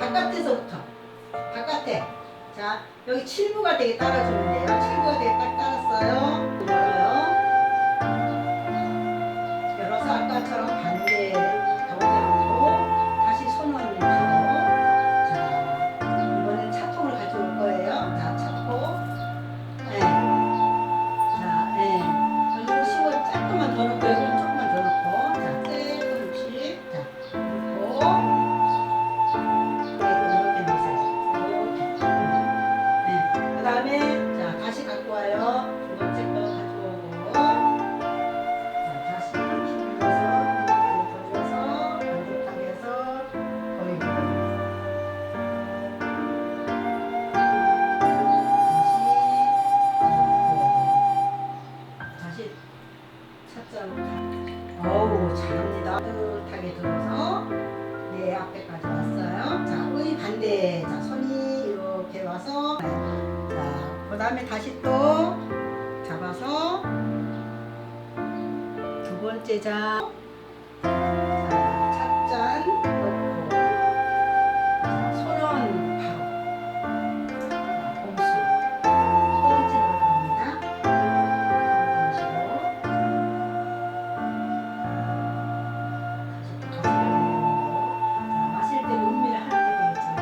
바깥에서부터. 바깥에. 자, 여기 7부가 되게 따라주면 돼요. 7부가 되게 딱 따랐어요. 열어요. 열어서 아까처럼 반대 방향으로 다시 손을 바로. 자, 이번엔 차통을 가져올 거예요. 자, 차통. 네. 자, 네. 여기로 식을 조금만 더 넣고, 여기는 조금만 더 넣고. 자, 조금씩. 자, 넣고. 그 다음에 자 다시 갖고 와요. 두 번째 거 가져오고 자 다시 힘을 줘서 더 줘서 반듯하게 해서 거의 다시 차자로 어우 잘합니다. 따뜻하게 들어서 네 앞에까지 왔어요. 자 의 반대 자 손이 이렇게 와서 그 다음에 다시 또 잡아서 두 번째 자 찻잔 넣고 자, 손은 바로 자, 봉수 두 번째로 들어갑니다. 이런 식으로 다시 또 가슴을 넣고 자, 마실 때 음미를 하게 되겠죠.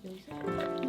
여기서